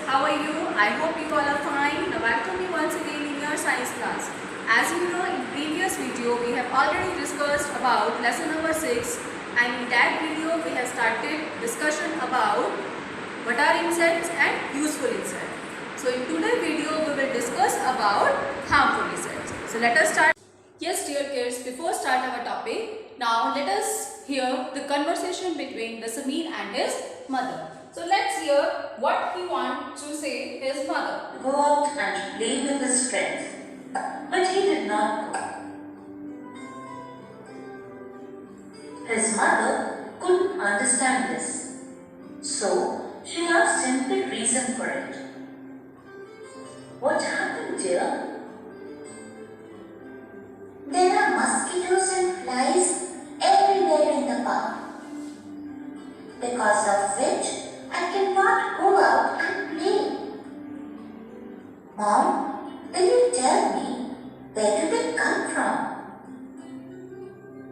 How are you? I hope you all are fine. Now welcome you once again in your science class. As you know, in previous video we have already discussed about lesson number 6, and in that video we have started discussion about what are insects and useful insects. So in today's video we will discuss about harmful insects. So let us start. Yes dear kids, before start our topic, now let us hear the conversation between the Sameer and his mother. So let's hear what he wants to say his mother. Go out and play with his friends. But he did not go. His mother couldn't understand this. So she asked him the reason for it. What happened, dear? There are mosquitoes and flies everywhere in the park, because of which I cannot go out and play. Mom, will you tell me where do they come from?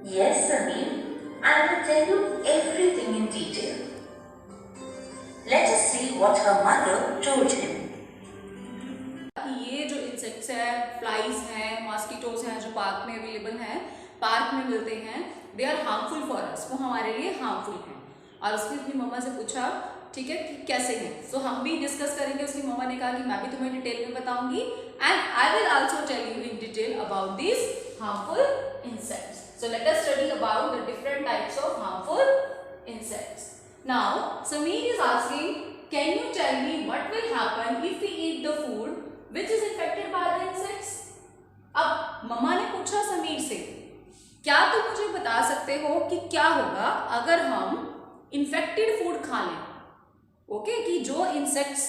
Yes, Sameer, I will tell you everything in detail. Let us see what her mother told him. ये जो insects हैं, flies हैं, mosquitoes हैं जो park में available हैं, park में मिलते हैं, they are harmful for us, वो हमारे लिए हार्मफुल हैं. और उसने अपनी मम्मा से पूछा, ठीक है, कि कैसे हैं. सो हम भी डिस्कस करेंगे. उसकी मम्मा ने कहा कि मैं भी तुम्हें डिटेल में बताऊंगी and I will also tell you in detail about this harmful insects. So let us study about the different types of harmful insects. Now Sameer is asking, can you tell me what will happen if we eat the food which is infected by the insects? अब मम्मा ने पूछा समीर से, क्या तुम मुझे बता सकते हो कि क्या होगा अगर हम इन्फेक्टेड फूड खा लें? ओके, कि जो इंसेक्ट्स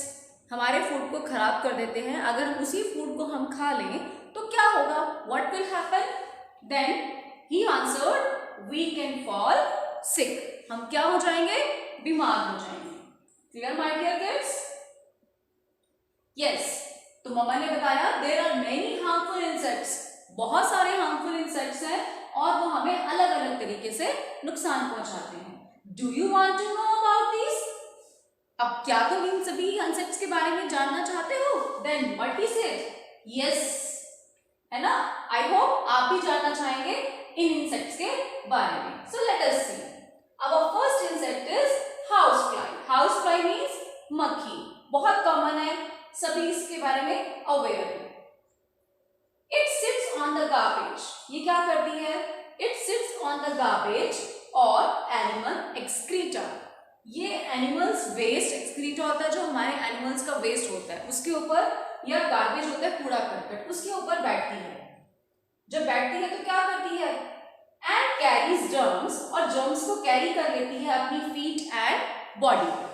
हमारे फूड को खराब कर देते हैं, अगर उसी फूड को हम खा लें तो क्या होगा? What will happen? Then he answered, we can fall sick. हम क्या हो जाएंगे? बीमार हो जाएंगे. Clear my dear kids? Yes. तो मम्मा ने बताया there are many harmful insects, बहुत सारे हार्मफुल इंसेक्ट्स हैं और वो हमें अलग अलग तरीके से नुकसान पहुंचाते हैं. Do you want to know about this? अब क्या तुम इन सभी इंसेक्ट्स के बारे में जानना चाहते हो? Then what is it? Yes, है ना? आई होप आप भी जानना चाहेंगे इन इंसेक्ट्स के बारे में. So let us see. Our first insect is house fly. House fly means मक्खी. बहुत कॉमन है, सभी इसके बारे में अवेयर है. It sits on the garbage. ये क्या करती है? It sits on the garbage और एनिमल एक्सक्रीटा. ये एनिमल्स वेस्ट एक्सक्रीटा होता है, जो हमारे एनिमल्स का वेस्ट होता है उसके ऊपर, या गार्बेज होता है कूड़ा करकट, उसके ऊपर बैठती है. जब बैठती है तो क्या करती है? एंड कैरीज जर्म्स, और जर्म्स को कैरी कर लेती है अपनी फीट एंड बॉडी पर.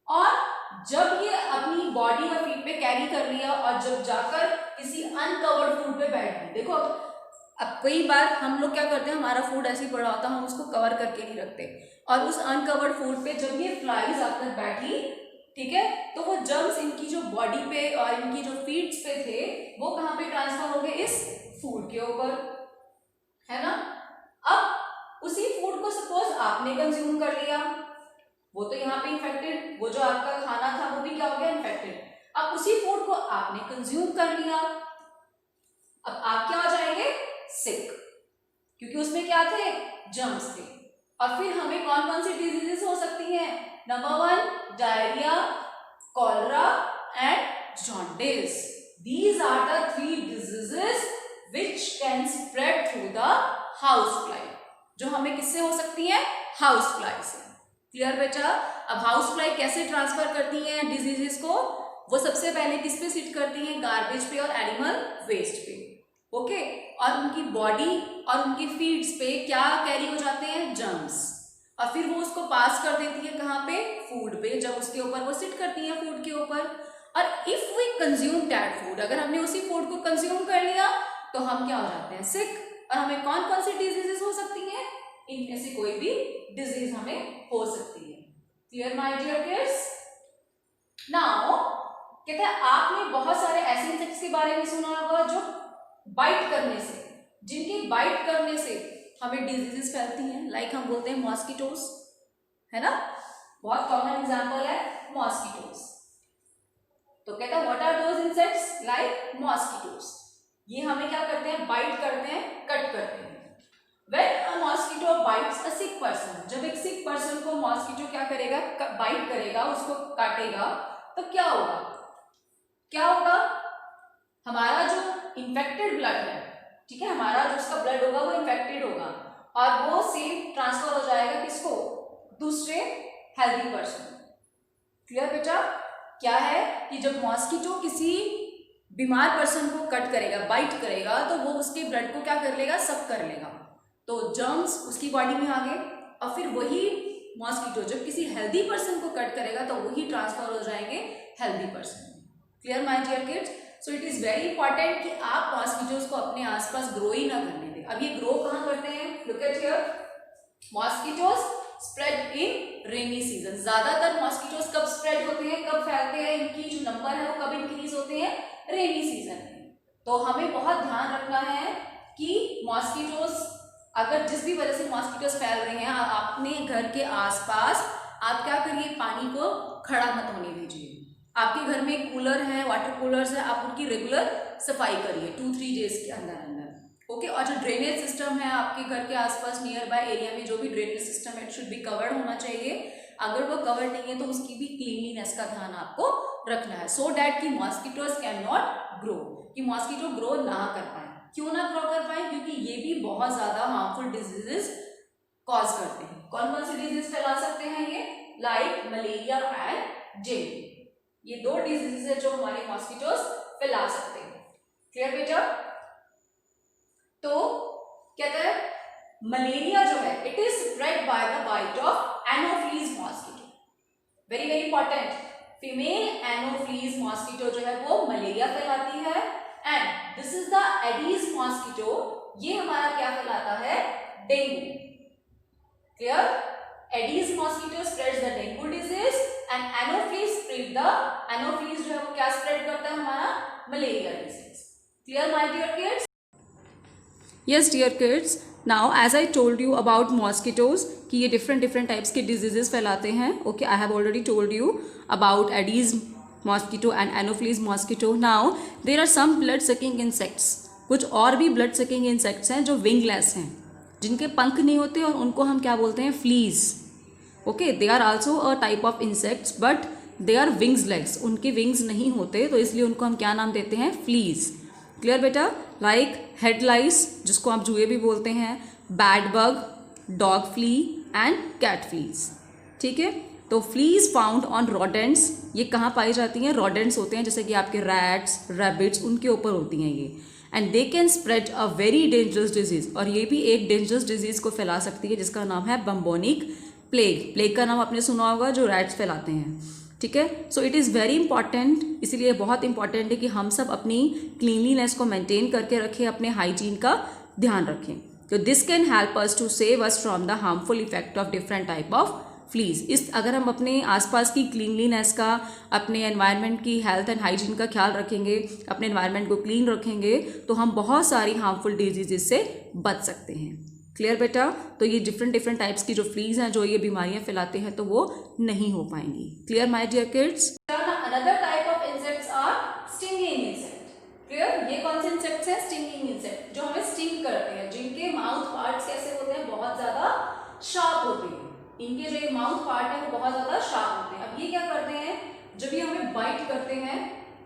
और जब ये अपनी बॉडी और फीट पे कैरी कर लिया और जब जाकर किसी अनकवर्ड फूड पे बैठ गई. देखो अब कई बार हम लोग क्या करते हैं, हमारा फूड ऐसे ही पड़ा होता है, हम उसको कवर करके नहीं रखते, और उस अनकवर्ड फूड पे जब ये फ्लाइज आकर बैठी, ठीक है, तो वो जर्म्स इनकी जो बॉडी पे और इनकी जो फीट्स पे थे वो कहाँ पे ट्रांसफर हो गए? इस फूड के ऊपर, है ना? अब उसी फूड को सपोज आपने कंज्यूम कर लिया, वो तो यहाँ पे इन्फेक्टेड, वो जो आपका खाना था वो भी क्या हो गया? इन्फेक्टेड. अब उसी फूड को आपने कंज्यूम कर लिया, अब आप क्या हो जाएंगे? सिक, क्योंकि उसमें क्या थे? जर्म्स थे. और फिर हमें कौन कौन सी डिजीजेस हो सकती हैं? Number 1 diarrhoea, cholera and jaundice. These are the 3 diseases which can spread through the house fly, जो हमें किससे हो सकती है? हाउस फ्लाई से. क्लियर बेटा? अब हाउस फ्लाई कैसे ट्रांसफर करती हैं डिजीजेस को? वो सबसे पहले किस पे सिट करती हैं? गार्बेज पे और एनिमल वेस्ट पे. ओके, और उनकी बॉडी और उनकी फीड्स पे क्या कैरी हो जाते हैं? जर्म्स. और फिर वो उसको पास कर देती है कहाँ पे? फूड पे. जब उसके ऊपर वो सिट करती है फूड के ऊपर, और if we consume that food, अगर हमने उसी फूड को कंज्यूम कर लिया तो हम क्या हो जाते हैं? सिक. और हमें कौन कौन सी डिजीजेस हो सकती हैं? इनमें से कोई भी डिजीज हमें हो सकती है. Clear my dear kids? Now कहते हैं आपने बहुत सारे ऐसे इंसेक्ट्स के बारे में सुना होगा जो बाइट करने से, जिनके बाइट करने से हमें डिजीजेस फैलती हैं. लाइक हम बोलते हैं मॉस्किटोज, है ना? बहुत कॉमन एग्जांपल है मॉस्किटोज। तो कहता है what are those insects like mosquitoes. ये हमें क्या करते हैं, बाइट करते हैं, कट करते हैं। When a mosquito bites a sick person, जब एक सिक पर्सन को मॉस्किटो क्या करेगा, बाइट करेगा, उसको काटेगा, तो क्या होगा, क्या होगा, हमारा जो इन्फेक्टेड ब्लड है, ठीक है, हमारा जो उसका ब्लड होगा वो इन्फेक्टेड होगा और वो सेम ट्रांसफर हो जाएगा किसको, दूसरे हेल्दी पर्सन। क्लियर बेटा? क्या है कि जब मॉस्किटो किसी बीमार पर्सन को कट करेगा, बाइट करेगा, तो वो उसके ब्लड को क्या कर लेगा, सक कर लेगा, तो जर्म्स उसकी बॉडी में आ गए और फिर वही मॉस्किटो जब किसी हेल्दी पर्सन को कट करेगा तो वही ट्रांसफर हो जाएंगे healthy person. Clear my dear kids? So it is very important कि आप मॉस्किटोज को अपने आसपास ग्रो ही ना करने दें। अब ये ग्रो कहाँ करते हैं, look at here, mosquitoes spread in rainy season. ज्यादातर मॉस्किटोज कब स्प्रेड होते हैं, कब फैलते हैं, इनकी जो नंबर है वो कब इंक्रीज होते हैं, रेनी सीजन में। तो हमें बहुत ध्यान रखना है कि मॉस्किटोज अगर जिस भी वजह से मॉस्किटोज फैल रहे हैं, अपने घर के आसपास आप क्या करिए, पानी को खड़ा मत होने दीजिए। आपके घर में कूलर है, वाटर कूलर्स है, आप उनकी रेगुलर सफाई करिए 2-3 डेज के अंदर अंदर। ओके, और जो ड्रेनेज सिस्टम है आपके घर के आसपास नियर बाय एरिया में जो भी ड्रेनेज सिस्टम है, इट शुड बी कवर्ड होना चाहिए। अगर वो कवर्ड नहीं है तो उसकी भी क्लीनलीनेस का ध्यान आपको रखना है, सो डैट कि मॉस्किटोज कैन नॉट ग्रो, कि मॉस्किटो ग्रो ना कर पाए। क्यों ना ग्रो कर पाए, क्योंकि ये भी बहुत ज्यादा हार्मफुल डिजीजेस कॉज करते हैं। कौन कौन से डिजीज फैला सकते हैं ये, लाइक मलेरिया एंड डेंगू। ये 2 डिजीजेस है जो हमारे मॉस्किटोज फैला सकते हैं। क्लियर बेटा? तो कहता है मलेरिया जो है it is spread by the bite of anopheles mosquito. Very very important, female anopheles mosquito जो है वो मलेरिया फैलाती है and this is the aedes mosquito, ये हमारा क्या फैलाता है, dengue. Clear? Aedes mosquito spreads the dengue disease and anopheles spread the, anopheles जो है वो क्या स्प्रेड करता है, हमारा malaria disease. Clear my dear kids? Yes dear kids, now as I told you about mosquitoes कि ये different types के diseases फैलाते हैं. Okay, I have already told you about Aedes mosquito and Anopheles mosquito. Now there are some blood sucking insects. कुछ और भी blood sucking insects हैं जो wingless हैं, जिनके पंख नहीं होते और उनको हम क्या बोलते हैं, fleas. Okay, they are also a type of insects but they are wingsless. उनके wings नहीं होते तो इसलिए उनको हम क्या नाम देते हैं, fleas. क्लियर बेटा? लाइक हेड लाइस जिसको आप जुए भी बोलते हैं, bed bug, dog flea and cat fleas. ठीक है, तो फ्लीज फाउंड ऑन रोडेंट्स, ये कहाँ पाई जाती हैं, रोडेंट्स होते हैं जैसे कि आपके रैट्स, रैबिट्स, उनके ऊपर होती हैं ये। And they can spread a very dangerous disease, और ये भी एक डेंजरस डिजीज को फैला सकती है जिसका नाम है बम्बोनिक प्लेग। प्लेग का नाम आपने सुना होगा, जो रैट्स फैलाते हैं। ठीक है, so it is very important, इसीलिए बहुत इंपॉर्टेंट है कि हम सब अपनी क्लीनलीनेस को मेंटेन करके रखें, अपने हाइजीन का ध्यान रखें। तो this can help us to save us from the harmful effect of different type of fleas. इस अगर हम अपने आसपास की क्लीनलीनेस का, अपने एनवायरनमेंट की हेल्थ एंड हाइजीन का ख्याल रखेंगे, अपने एनवायरनमेंट को क्लीन रखेंगे, तो हम बहुत सारी हार्मफुल डिजीजेस से बच सकते हैं। क्लियर बेटा? तो ये डिफरेंट टाइप्स की जो फ्लीज हैं जो ये बीमारियां फैलाते हैं तो वो नहीं हो पाएंगी। Clear my dear kids? Another type of insects are stinging insect. Clear? ये कौन से इंसेक्ट्स हैं, स्टिंगिंग इंसेक्ट, जो हमें स्टिंग करते हैं, जिनके माउथ पार्ट्स कैसे होते हैं, बहुत ज्यादा शार्प होते हैं। इनके जो ये माउथ पार्ट है वो बहुत ज्यादा शार्प होते हैं। अब ये क्या करते हैं, जब ये हमें बाइट करते हैं,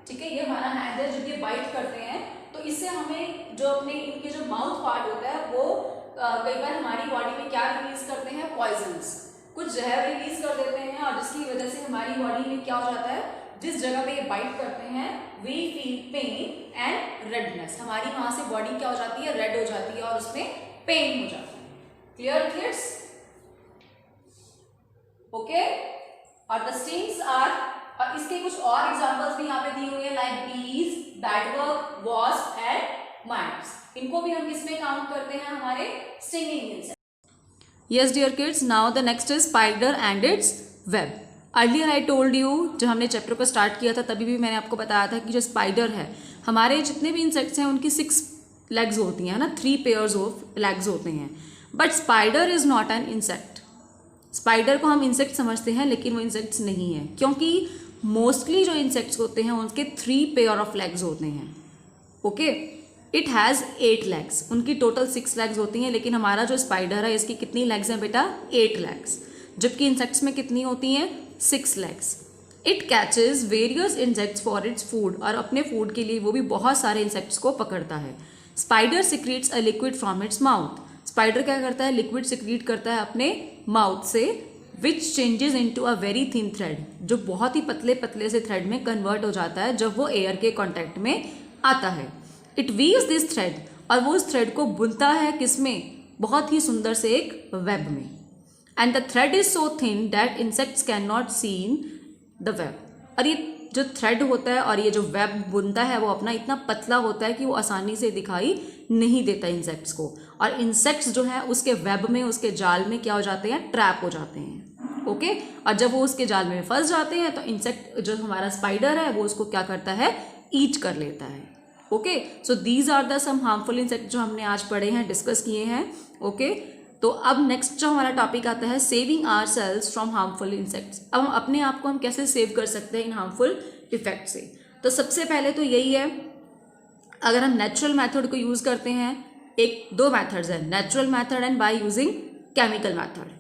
ठीक है, ये हमारा हैंड है, जब ये बाइट करते हैं तो इससे हमें जो अपने इनके जो माउथ पार्ट होता है वो कई बार हमारी बॉडी में क्या रिलीज करते हैं, पॉइजन्स, कुछ जहर रिलीज कर देते हैं, और जिसकी वजह से हमारी बॉडी में क्या हो जाता है, जिस जगह पे ये बाइट करते हैं we feel pain and redness, हमारी वहां से बॉडी क्या हो जाती है, रेड हो जाती है और उसमें पेन हो जाता है। Clear kids? ओके, और द स्टिंग्स आर, और इसके कुछ और एग्जांपल्स भी यहाँ पे दिए हुए हैं, लाइक बीज, बैडवर्म, वॉस्प एंड माइट्स। इनको भी हम किसमें काउंट करते हैं, हमारे stinging insect. Yes dear kids, now the next is spider and its web. Earlier I told you, जब हमने चैप्टर को स्टार्ट किया था तभी भी मैंने आपको बताया था कि जो स्पाइडर है, हमारे जितने भी इंसेक्ट्स हैं उनकी 6 लेग्स होती हैं ना, 3 पेयर्स ऑफ लेग्स होते हैं, but spider is not an insect. Spider को हम इंसेक्ट समझते हैं लेकिन वो इंसेक्ट्स नहीं है, क्योंकि मोस्टली जो इंसेक्ट्स होते हैं उनके 3 पेयर ऑफ लेग्स होते हैं. Okay, it has 8 legs. उनकी टोटल 6 लेग्स होती हैं, लेकिन हमारा जो स्पाइडर है इसकी कितनी लेग्स हैं बेटा? 8 लेग्स. जबकि इंसेक्ट्स में कितनी होती हैं? 6 legs. It catches various insects for its food, और अपने फूड के लिए वो भी बहुत सारे इंसेक्ट्स को पकड़ता है. Spider secretes a liquid from its mouth. Spider क्या करता है? लिक्विड सिक्रीट करता है अपने माउथ से, विच changes into a very thin thread, जो बहुत ही पतले पतले से थ्रेड में कन्वर्ट हो जाता है जब वो एयर के कॉन्टैक्ट में आता है. इट वीव्स दिस थ्रेड, और वो उस थ्रेड को बुनता है किसमें? बहुत ही सुंदर से एक वेब में. And the thread is so thin that insects can not see in the web. और ये जो थ्रेड होता है और ये जो वेब बुनता है वो अपना इतना पतला होता है कि वो आसानी से दिखाई नहीं देता इंसेक्ट्स को, और इंसेक्ट्स जो है उसके वेब में, उसके जाल में क्या हो जाते हैं? ट्रैप हो जाते हैं. ओके, और जब वो उसके जाल में फंस जाते हैं तो इंसेक्ट जो हमारा स्पाइडर है वो उसको क्या करता है? ईट कर लेता है. Okay, so these are the some harmful insect जो हमने आज पढ़े हैं, डिस्कस किए हैं. ओके, तो अब नेक्स्ट जो हमारा टॉपिक आता है saving our cells from harmful insects. अब हम अपने आप को हम कैसे सेव कर सकते हैं इन हार्मफुल इफेक्ट से? तो सबसे पहले तो यही है, अगर हम नेचुरल मेथड को यूज़ करते हैं, 2 मेथड्स हैं, natural method and by using chemical method.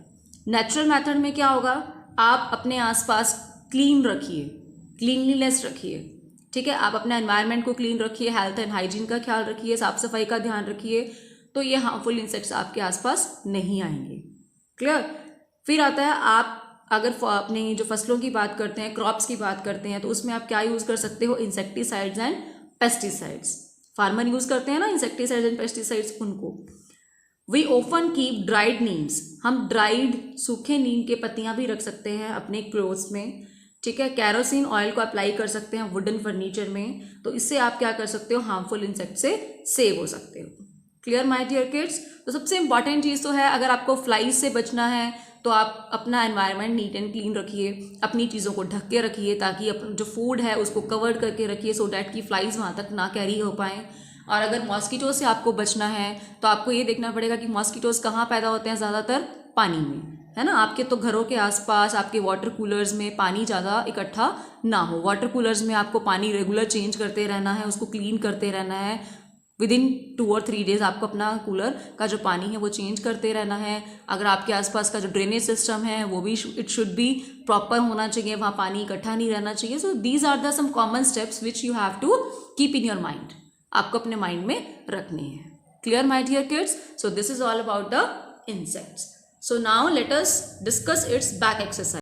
Natural method में क्या होगा? आप अपने आसपास क्लीन रखिए, क्लीनलीनेस रखिए. ठीक है, आप अपने एनवायरनमेंट को क्लीन रखिए, हेल्थ एंड हाइजीन का ख्याल रखिए, साफ सफाई का ध्यान रखिए, तो ये हार्मफुल इंसेक्ट्स आपके आसपास नहीं आएंगे. क्लियर? फिर आता है, आप अगर अपने जो फसलों की बात करते हैं, क्रॉप्स की बात करते हैं, तो उसमें आप क्या यूज़ कर सकते हो? Insecticides and pesticides. Farmer use करते हैं ना इंसेक्टिसाइड्स एंड पेस्टिसाइड्स, उनको. We often keep dried neems. हम ड्राइड सूखे नीम के पत्तियां भी रख सकते हैं अपने क्लोथ्स में. ठीक है, कैरोसिन ऑयल को अप्लाई कर सकते हैं वुडन फर्नीचर में. तो इससे आप क्या कर सकते हो? हार्मफुल इंसेक्ट से सेव हो सकते हो. Clear my dear kids? तो सबसे इंपॉर्टेंट चीज़ तो है, अगर आपको फ्लाइज से बचना है तो आप अपना एनवायरनमेंट नीट एंड क्लीन रखिए, अपनी चीज़ों को ढक के रखिए, ताकि अपना जो फूड है उसको कवर्ड करके रखिए, सो डैट कि फ्लाइज वहाँ तक ना कैरी हो पाएँ. और अगर मॉस्किटो से आपको बचना है तो आपको ये देखना पड़ेगा कि मॉस्किटोज कहाँ पैदा होते हैं? ज़्यादातर पानी में, है ना. आपके तो घरों के आसपास, आपके वाटर कूलर्स में पानी ज़्यादा इकट्ठा ना हो. वाटर कूलर्स में आपको पानी रेगुलर चेंज करते रहना है, उसको क्लीन करते रहना है. विदिन 2 और 3 डेज आपको अपना कूलर का जो पानी है वो चेंज करते रहना है. अगर आपके आसपास का जो ड्रेनेज सिस्टम है वो भी इट शुड बी प्रॉपर होना चाहिए, वहाँ पानी इकट्ठा नहीं रहना चाहिए. So these are the some common steps which you have to keep in your mind. आपको अपने माइंड में रखने हैं. Clear my dear kids? So this is all about the insects. So now let us discuss its back exercise.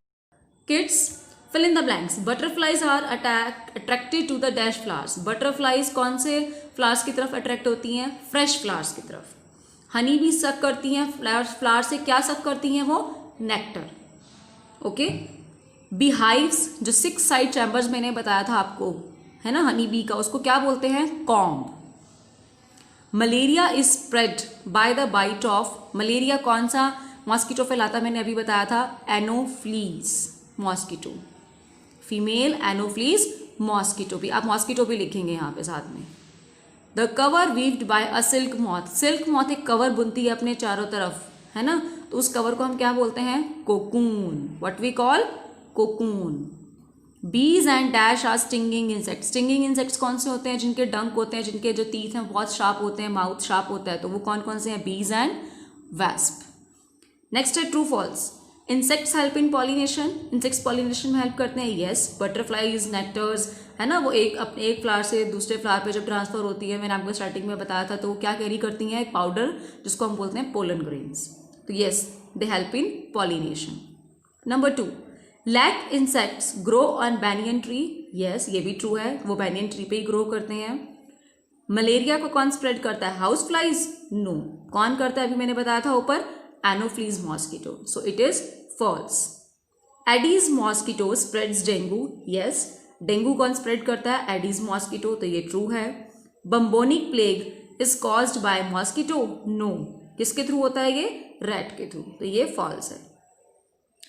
Kids, fill in the blanks. Butterflies are attracted to the dash flowers. Butterflies कौन से flowers की तरफ attract होती हैं? fresh flowers की तरफ. हनी भी सक करती हैं फ्लावर से. क्या सक करती हैं वो? नेक्टर. ओके. beehives, जो 6 साइड चैम्बर्स मैंने बताया था आपको, है ना, हनी बी का, उसको क्या बोलते हैं? Comb. Malaria is spread by the bite of. Malaria कौन सा मॉस्किटो फैलाता? मैंने अभी बताया था, anopheles mosquito. Female anopheles mosquito भी, आप मॉस्किटो भी लिखेंगे यहाँ पे साथ में. The cover weaved by a silk moth. Silk moth एक कवर बुनती है अपने चारों तरफ, है ना, तो उस कवर को हम क्या बोलते हैं? Cocoon. What we call? Cocoon. Bees and dash are stinging insects. Stinging insects कौन से होते हैं? जिनके डंक होते हैं, जिनके जो टीथ हैं बहुत शार्प होते हैं, माउथ शार्प होता है, तो वो कौन कौन से हैं? Bees and wasp. नेक्स्ट है true false. Insects help in pollination. Insects pollination में हेल्प करते हैं. येस. बटरफ्लाईज, नेक्टर्स, है ना, वो अपने एक फ्लावर से दूसरे फ्लावर पे जब ट्रांसफर होती है, मैंने आपको स्टार्टिंग में बताया था, तो वो क्या कैरी करती हैं? एक पाउडर जिसको हम बोलते हैं पोलन ग्रेन्स. तो yes, they help in pollination. Number 2, lac insects grow on banyan tree. Yes, ये भी ट्रू है, वो बैनियन ट्री पे ही ग्रो करते हैं. मलेरिया को कौन स्प्रेड करता है? House flies? नो. कौन करता है? अभी मैंने बताया था ऊपर, Anopheles mosquito. So it is false. Aedes mosquito spreads dengue. Yes, dengue कौन स्प्रेड करता है? एडीज मॉस्किटो, तो ये ट्रू है. Bubonic plague is caused by mosquito. No. किसके थ्रू होता है ये? रैट के थ्रू, तो ये फॉल्स है.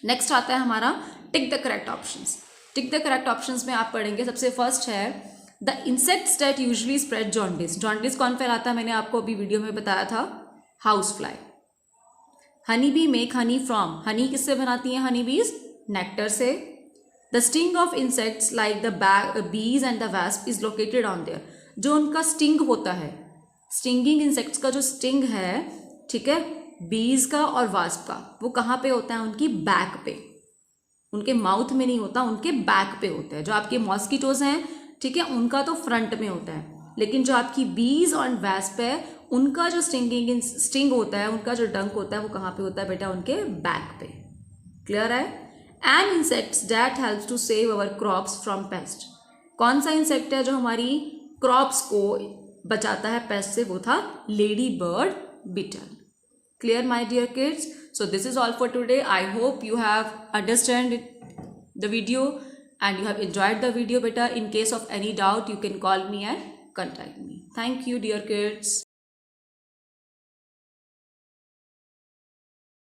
नेक्स्ट आता है हमारा tick the correct options. Tick the correct options में आप पढ़ेंगे, सबसे फर्स्ट है the insects that usually spread jaundice. Jaundice कौन फैलाता है? मैंने आपको अभी वीडियो में बताया था, house fly, honey bee make honey from, honey किससे बनाती हैं हनी बीज? नेक्टर से. The sting of insects like the bees and the wasp is located on there, जो उनका स्टिंग होता है, स्टिंगिंग इंसेक्ट्स का जो स्टिंग है, ठीक है, बीज का और वास्प का, वो कहाँ पे होता है? उनकी बैक पे, उनके माउथ में नहीं होता, उनके बैक पे होता है. जो आपके मॉस्किटोज हैं, ठीक है, उनका तो फ्रंट में होता है, लेकिन जो आपकी बीज और वैस्प है, उनका जो स्टिंग होता है, उनका जो डंक होता है, वो कहाँ पे होता है बेटा? उनके बैक पे. क्लियर है? And insects that helps to save our crops from pest. कौन सा इंसेक्ट है जो हमारी क्रॉप्स को बचाता है पेस्ट से? वो था lady bird beetle. Clear, my dear kids? So this is all for today. I hope you have understand the video and you have enjoyed the video beta. In case of any doubt, you can call me and contact me. Thank you, dear kids.